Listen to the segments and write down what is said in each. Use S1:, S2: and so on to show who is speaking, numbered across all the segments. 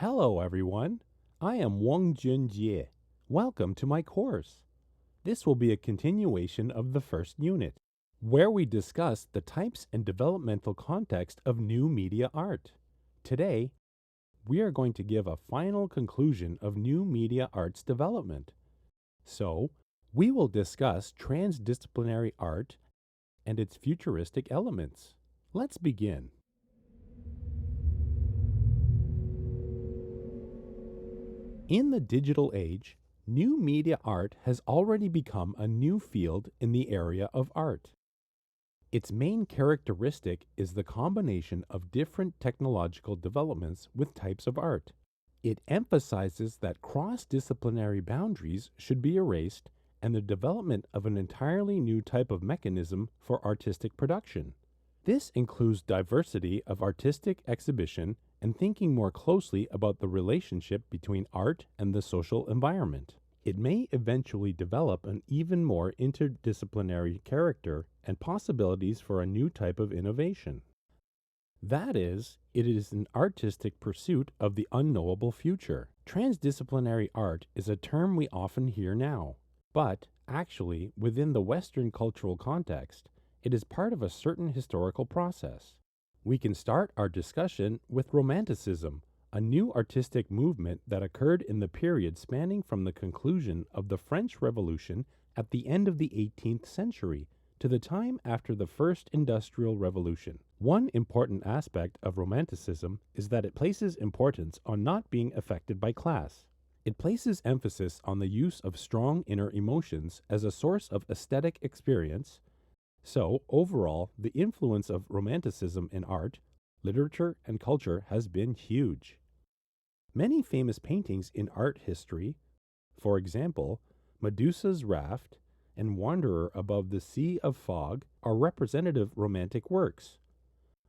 S1: Hello, everyone. I am Wang Jun-Jieh. Welcome to my course. This will be a continuation of the first unit, where we discuss the types and developmental context of new media art. Today, we are going to give a final conclusion of new media art's development. So, we will discuss transdisciplinary art and its futuristic elements. Let's begin. In the digital age, new media art has already become a new field in the area of art. Its main characteristic is the combination of different technological developments with types of art. It emphasizes that cross-disciplinary boundaries should be erased and the development of an entirely new type of mechanism for artistic production. This includes diversity of artistic exhibition and thinking more closely about the relationship between art and the social environment. It may eventually develop an even more interdisciplinary character and possibilities for a new type of innovation. That is, it is an artistic pursuit of the unknowable future. Transdisciplinary art is a term we often hear now, but actually, within the Western cultural context, it is part of a certain historical process. We can start our discussion with Romanticism, a new artistic movement that occurred in the period spanning from the conclusion of the French Revolution at the end of the 18th century to the time after the First Industrial Revolution. One important aspect of Romanticism is that it places importance on not being affected by class. It places emphasis on the use of strong inner emotions as a source of aesthetic experience. So, overall, the influence of Romanticism in art, literature, and culture has been huge. Many famous paintings in art history, for example, Medusa's Raft and Wanderer Above the Sea of Fog, are representative romantic works.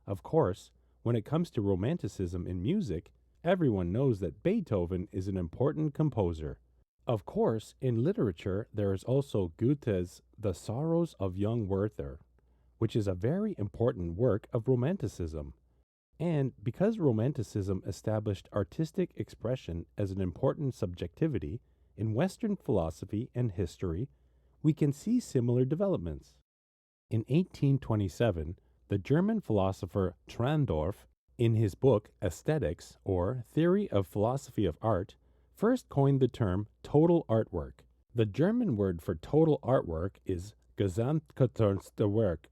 S1: Of course, when it comes to Romanticism in music, everyone knows that Beethoven is an important composer. Of course, in literature, there is also Goethe's The Sorrows of Young Werther, which is a very important work of Romanticism. And because Romanticism established artistic expression as an important subjectivity in Western philosophy and history, we can see similar developments. In 1827, the German philosopher Trandorff, in his book Aesthetics, or Theory of Philosophy of Art, first coined the term total artwork. The German word for total artwork is Gesamtkunstwerk.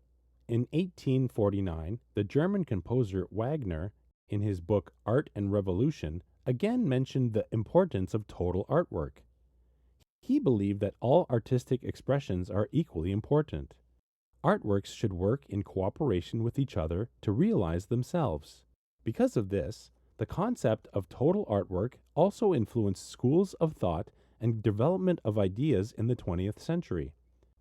S1: In 1849, the German composer Wagner, in his book Art and Revolution, again mentioned the importance of total artwork. He believed that all artistic expressions are equally important. Artworks should work in cooperation with each other to realize themselves. Because of this, the concept of total artwork also influenced schools of thought and development of ideas in the 20th century.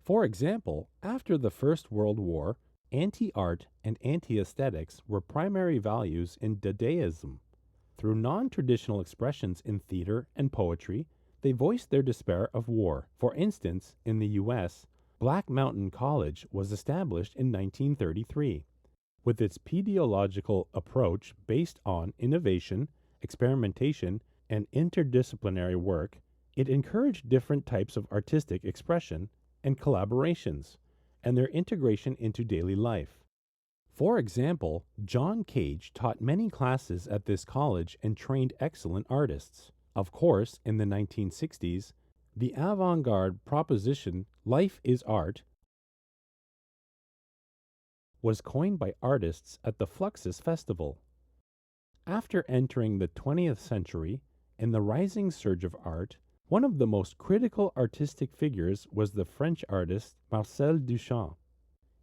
S1: For example, after the First World War, anti-art and anti-aesthetics were primary values in Dadaism. Through non-traditional expressions in theater and poetry, they voiced their despair of war. For instance, in the U.S., Black Mountain College was established in 1933. With its pedagogical approach based on innovation, experimentation, and interdisciplinary work, it encouraged different types of artistic expression and collaborations, and their integration into daily life. For example, John Cage taught many classes at this college and trained excellent artists. Of course, in the 1960s, the avant-garde proposition, "Life is art," was coined by artists at the Fluxus Festival. After entering the 20th century and the rising surge of art, one of the most critical artistic figures was the French artist Marcel Duchamp.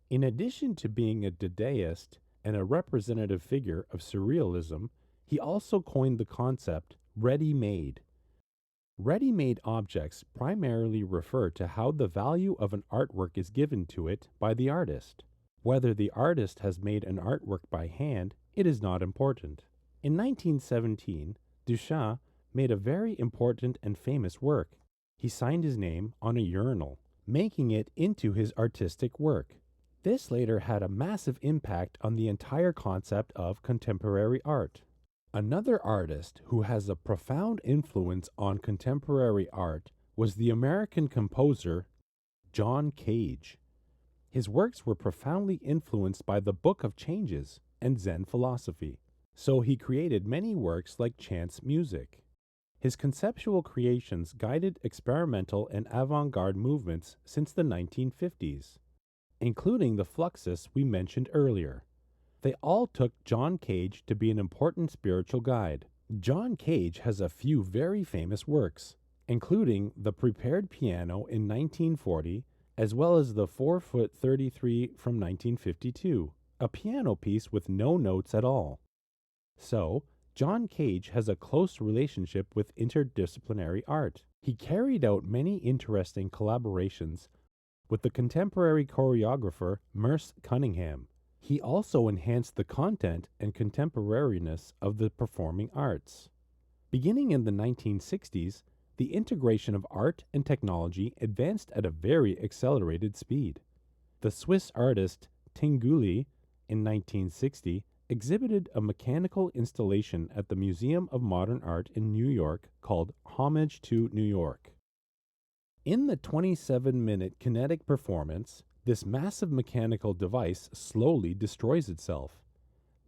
S1: In addition to being a Dadaist and a representative figure of surrealism, he also coined the concept ready-made. Ready-made objects primarily refer to how the value of an artwork is given to it by the artist. Whether the artist has made an artwork by hand, it is not important. In 1917, Duchamp made a very important and famous work. He signed his name on a urinal, making it into his artistic work. This later had a massive impact on the entire concept of contemporary art. Another artist who has a profound influence on contemporary art was the American composer John Cage. His works were profoundly influenced by the Book of Changes and Zen philosophy, so he created many works like chants music. His conceptual creations guided experimental and avant-garde movements since the 1950s, including the Fluxus we mentioned earlier. They all took John Cage to be an important spiritual guide. John Cage has a few very famous works, including the Prepared Piano in 1940, as well as the 4-foot 33 from 1952, a piano piece with no notes at all. So, John Cage has a close relationship with interdisciplinary art. He carried out many interesting collaborations with the contemporary choreographer Merce Cunningham. He also enhanced the content and contemporariness of the performing arts. Beginning in the 1960s, the integration of art and technology advanced at a very accelerated speed. The Swiss artist Tinguely, in 1960, exhibited a mechanical installation at the Museum of Modern Art in New York called Homage to New York. In the 27-minute kinetic performance, this massive mechanical device slowly destroys itself.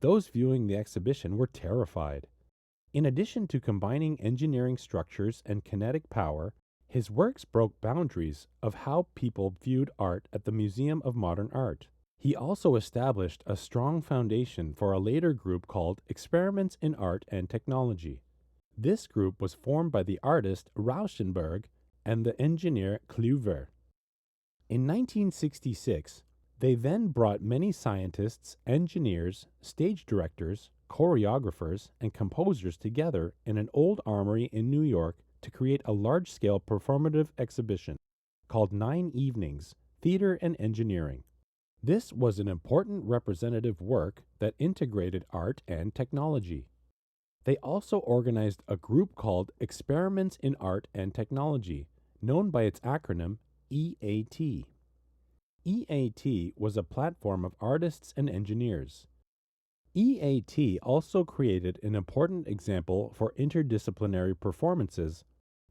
S1: Those viewing the exhibition were terrified. In addition to combining engineering structures and kinetic power, his works broke boundaries of how people viewed art at the Museum of Modern Art. He also established a strong foundation for a later group called Experiments in Art and Technology. This group was formed by the artist Rauschenberg and the engineer Kluwer. In 1966, they then brought many scientists, engineers, stage directors, choreographers, and composers together in an old armory in New York to create a large-scale performative exhibition called 9 Evenings, Theater and Engineering. This was an important representative work that integrated art and technology. They also organized a group called Experiments in Art and Technology, known by its acronym EAT. EAT was a platform of artists and engineers. EAT also created an important example for interdisciplinary performances,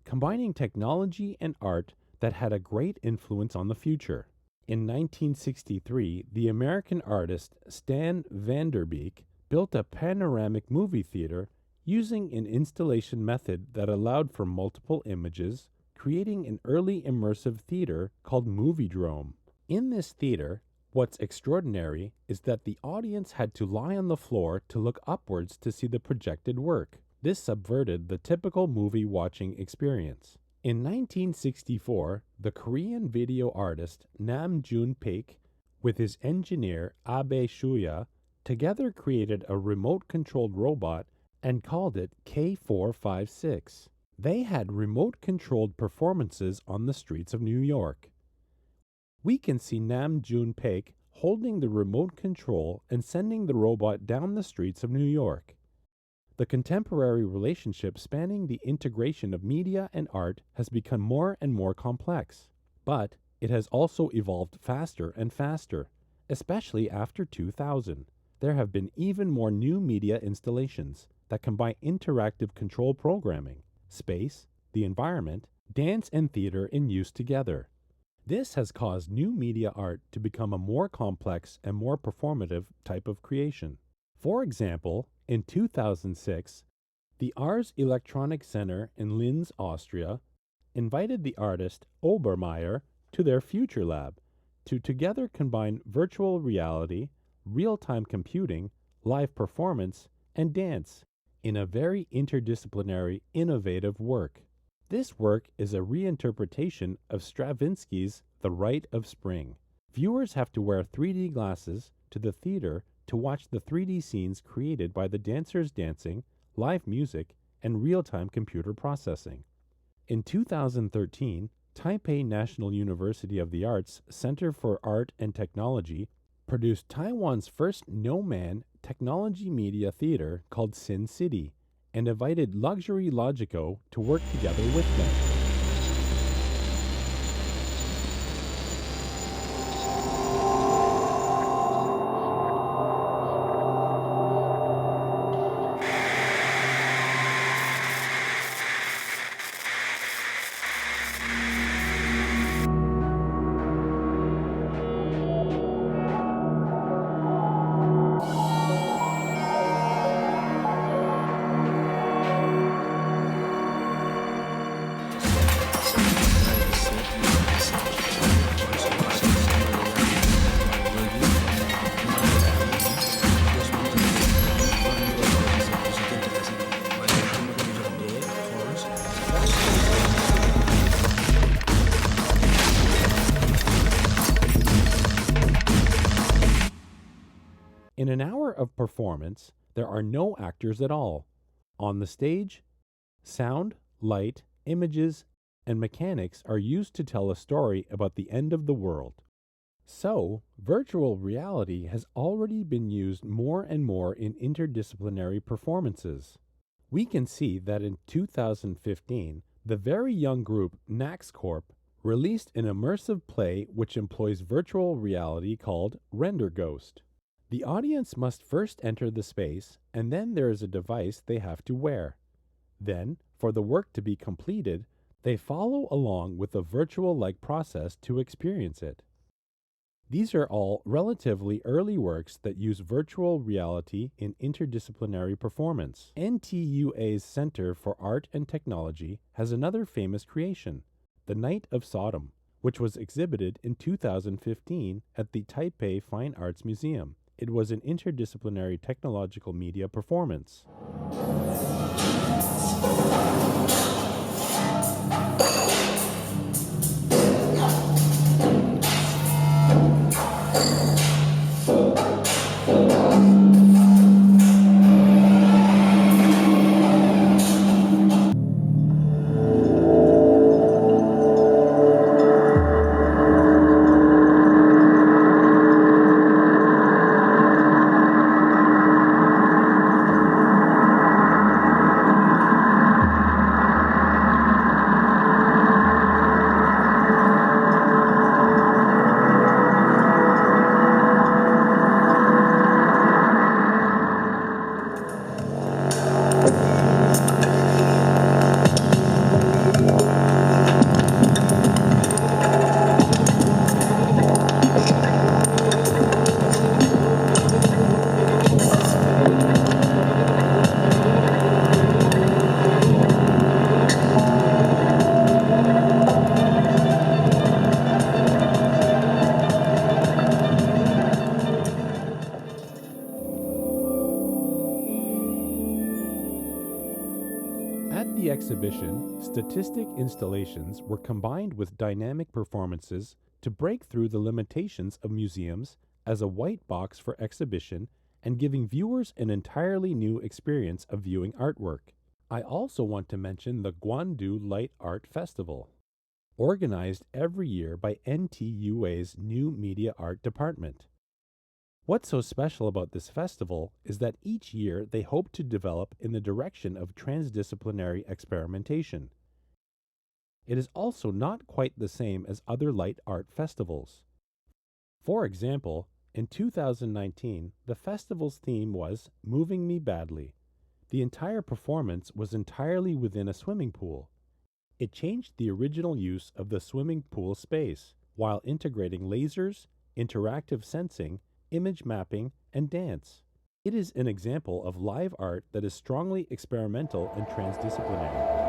S1: combining technology and art that had a great influence on the future. In 1963, the American artist Stan Vanderbeek built a panoramic movie theater using an installation method that allowed for multiple images, creating an early immersive theater called Moviedrome. In this theater, what's extraordinary is that the audience had to lie on the floor to look upwards to see the projected work. This subverted the typical movie watching experience. In 1964, the Korean video artist Nam Jun-Paik, with his engineer Abe Shuya, together created a remote-controlled robot and called it K456. They had remote-controlled performances on the streets of New York. We can see Nam Jun-Paik holding the remote control and sending the robot down the streets of New York. The contemporary relationship spanning the integration of media and art has become more and more complex, but it has also evolved faster and faster, especially after 2000. There have been even more new media installations that combine interactive control programming, space, the environment, dance and theater in use together. This has caused new media art to become a more complex and more performative type of creation. For example, in 2006, the Ars Electronic Center in Linz, Austria, invited the artist Obermeier to their Future Lab to together combine virtual reality, real-time computing, live performance, and dance in a very interdisciplinary, innovative work. This work is a reinterpretation of Stravinsky's The Rite of Spring. Viewers have to wear 3D glasses to the theater to watch the 3D scenes created by the dancers dancing, live music, and real-time computer processing. In 2013, Taipei National University of the Arts Center for Art and Technology produced Taiwan's first no-man technology media theater called Sin City and invited Luxury Logico to work together with them. In an hour of performance, there are no actors at all. On the stage, sound, light, images, and mechanics are used to tell a story about the end of the world. So, virtual reality has already been used more and more in interdisciplinary performances. We can see that in 2015, the very young group Nax Corp released an immersive play which employs virtual reality called Render Ghost. The audience must first enter the space, and then there is a device they have to wear. Then, for the work to be completed, they follow along with a virtual-like process to experience it. These are all relatively early works that use virtual reality in interdisciplinary performance. NTUA's Center for Art and Technology has another famous creation, The Night of Sodom, which was exhibited in 2015 at the Taipei Fine Arts Museum. It was an interdisciplinary technological media performance. At the exhibition, statistic installations were combined with dynamic performances to break through the limitations of museums as a white box for exhibition and giving viewers an entirely new experience of viewing artwork. I also want to mention the Guangdu Light Art Festival, organized every year by NTUA's New Media Art Department. What's so special about this festival is that each year they hope to develop in the direction of transdisciplinary experimentation. It is also not quite the same as other light art festivals. For example, in 2019, the festival's theme was Moving Me Badly. The entire performance was entirely within a swimming pool. It changed the original use of the swimming pool space while integrating lasers, interactive sensing, image mapping, and dance. It is an example of live art that is strongly experimental and transdisciplinary.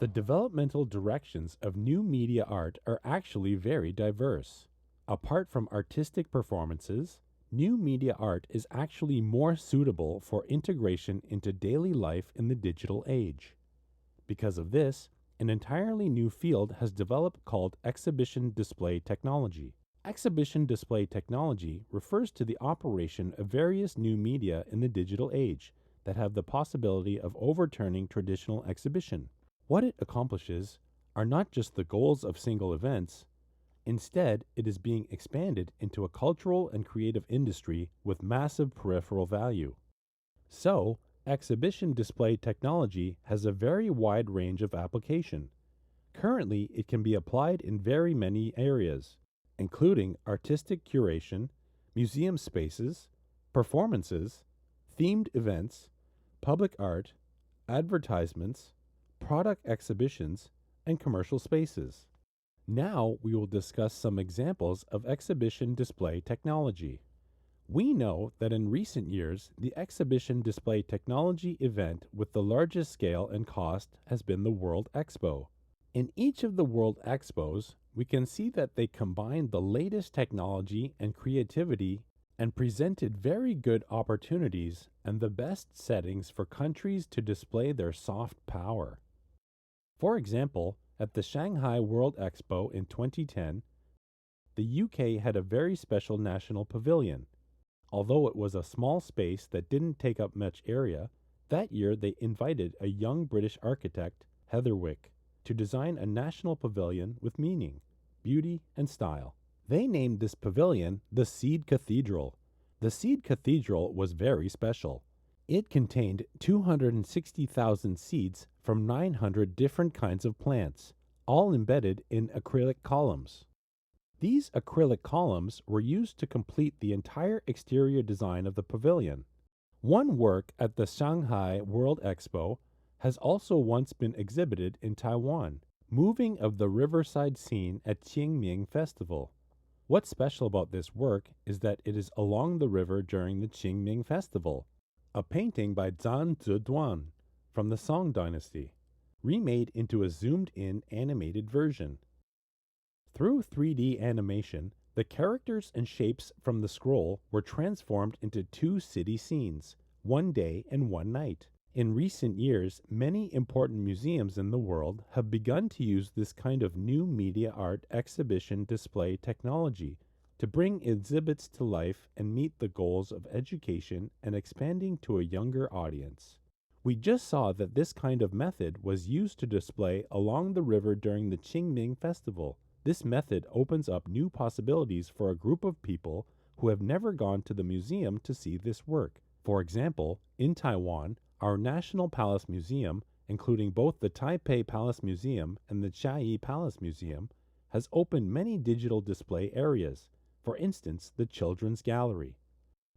S1: The developmental directions of new media art are actually very diverse. Apart from artistic performances, new media art is actually more suitable for integration into daily life in the digital age. Because of this, an entirely new field has developed called exhibition display technology. Exhibition display technology refers to the operation of various new media in the digital age that have the possibility of overturning traditional exhibition. What it accomplishes are not just the goals of single events, instead, it is being expanded into a cultural and creative industry with massive peripheral value. So, exhibition display technology has a very wide range of application. Currently, it can be applied in very many areas, including artistic curation, museum spaces, performances, themed events, public art, advertisements, product exhibitions, and commercial spaces. Now we will discuss some examples of exhibition display technology. We know that in recent years, the exhibition display technology event with the largest scale and cost has been the World Expo. In each of the World Expos, we can see that they combined the latest technology and creativity and presented very good opportunities and the best settings for countries to display their soft power. For example, at the Shanghai World Expo in 2010, the UK had a very special national pavilion. Although it was a small space that didn't take up much area, that year they invited a young British architect, Heatherwick, to design a national pavilion with meaning, beauty, and style. They named this pavilion the Seed Cathedral. The Seed Cathedral was very special. It contained 260,000 seeds from 900 different kinds of plants, all embedded in acrylic columns. These acrylic columns were used to complete the entire exterior design of the pavilion. One work at the Shanghai World Expo has also once been exhibited in Taiwan, moving of the riverside scene at Qingming Festival. What's special about this work is that it is along the river during the Qingming Festival, a painting by Zhang Zheduan from the Song Dynasty, remade into a zoomed-in animated version. Through 3D animation, the characters and shapes from the scroll were transformed into two city scenes, one day and one night. In recent years, many important museums in the world have begun to use this kind of new media art exhibition display technology to bring exhibits to life and meet the goals of education and expanding to a younger audience. We just saw that this kind of method was used to display along the river during the Qingming Festival. This method opens up new possibilities for a group of people who have never gone to the museum to see this work. For example, in Taiwan, our National Palace Museum, including both the Taipei Palace Museum and the Chiayi Palace Museum, has opened many digital display areas, for instance, the Children's Gallery.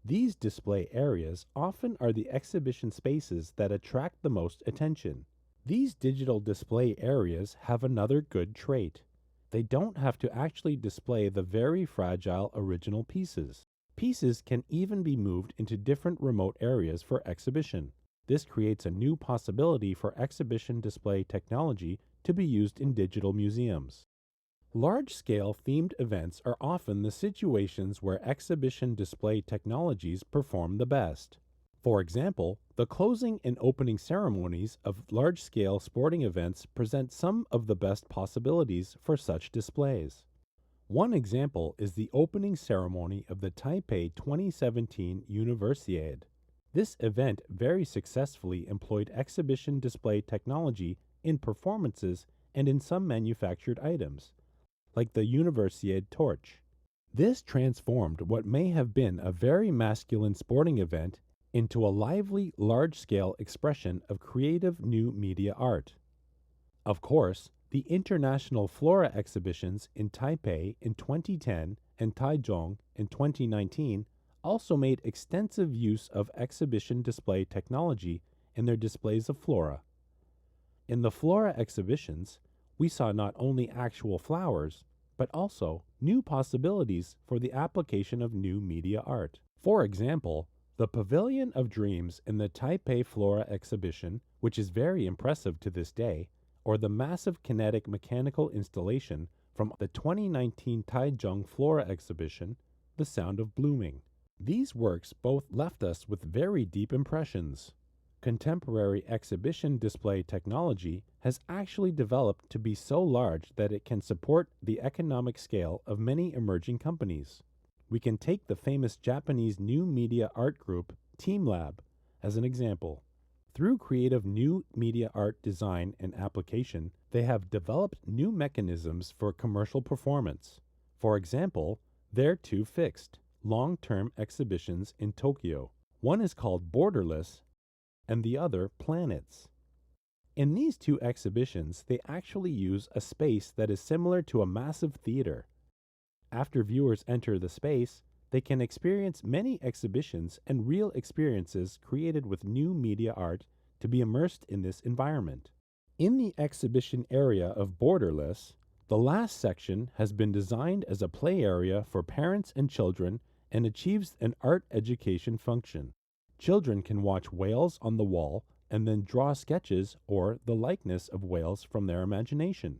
S1: These display areas often are the exhibition spaces that attract the most attention. These digital display areas have another good trait. They don't have to actually display the very fragile original pieces. Pieces can even be moved into different remote areas for exhibition. This creates a new possibility for exhibition display technology to be used in digital museums. Large-scale themed events are often the situations where exhibition display technologies perform the best. For example, the closing and opening ceremonies of large-scale sporting events present some of the best possibilities for such displays. One example is the opening ceremony of the Taipei 2017 Universiade. This event very successfully employed exhibition display technology in performances and in some manufactured items, like the Universiade torch. This transformed what may have been a very masculine sporting event into a lively, large-scale expression of creative new media art. Of course, the international flora exhibitions in Taipei in 2010 and Taichung in 2019 also made extensive use of exhibition display technology in their displays of flora. In the flora exhibitions, we saw not only actual flowers, but also new possibilities for the application of new media art. For example, the Pavilion of Dreams in the Taipei Flora exhibition, which is very impressive to this day, or the massive kinetic mechanical installation from the 2019 Taichung Flora exhibition, The Sound of Blooming. These works both left us with very deep impressions. Contemporary exhibition display technology has actually developed to be so large that it can support the economic scale of many emerging companies. We can take the famous Japanese new media art group Team Lab as an example. Through creative new media art design and application, they have developed new mechanisms for commercial performance. For example, their two fixed, long-term exhibitions in Tokyo. One is called Borderless and the other Planets. In these two exhibitions, they actually use a space that is similar to a massive theater. After viewers enter the space, they can experience many exhibitions and real experiences created with new media art to be immersed in this environment. In the exhibition area of Borderless, the last section has been designed as a play area for parents and children and achieves an art education function. Children can watch whales on the wall and then draw sketches or the likeness of whales from their imagination.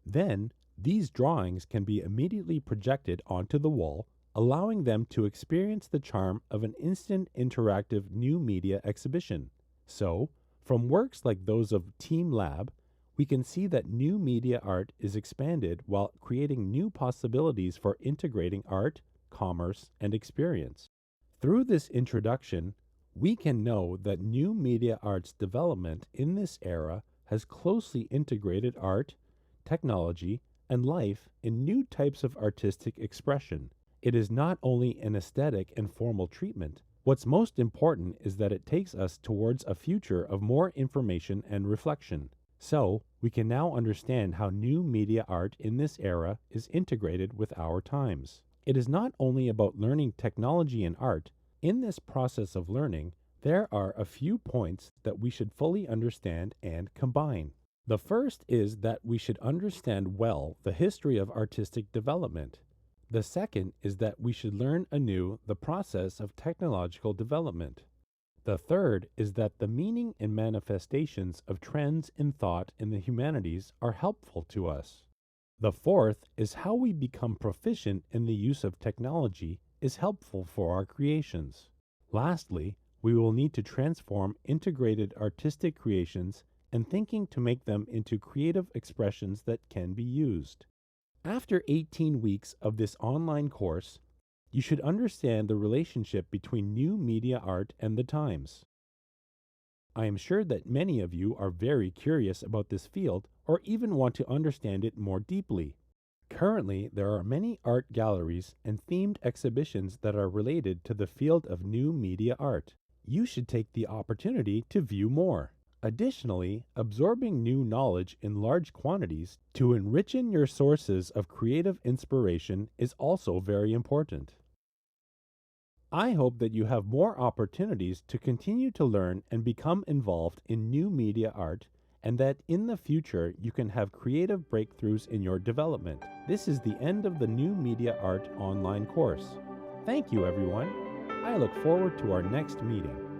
S1: Then, these drawings can be immediately projected onto the wall, allowing them to experience the charm of an instant interactive new media exhibition. So, from works like those of Team Lab, we can see that new media art is expanded while creating new possibilities for integrating art, commerce, and experience. Through this introduction, we can know that new media art's development in this era has closely integrated art, technology, and life in new types of artistic expression. It is not only an aesthetic and formal treatment. What's most important is that it takes us towards a future of more information and reflection. So, we can now understand how new media art in this era is integrated with our times. It is not only about learning technology and art. In this process of learning, there are a few points that we should fully understand and combine. The first is that we should understand well the history of artistic development. The second is that we should learn anew the process of technological development. The third is that the meaning and manifestations of trends in thought in the humanities are helpful to us. The fourth is how we become proficient in the use of technology is helpful for our creations. Lastly, we will need to transform integrated artistic creations and thinking to make them into creative expressions that can be used. After 18 weeks of this online course, you should understand the relationship between new media art and the times. I am sure that many of you are very curious about this field or even want to understand it more deeply. Currently, there are many art galleries and themed exhibitions that are related to the field of new media art. You should take the opportunity to view more. Additionally, absorbing new knowledge in large quantities to enrich your sources of creative inspiration is also very important. I hope that you have more opportunities to continue to learn and become involved in new media art, and that in the future you can have creative breakthroughs in your development. This is the end of the New Media Art online course. Thank you, everyone. I look forward to our next meeting.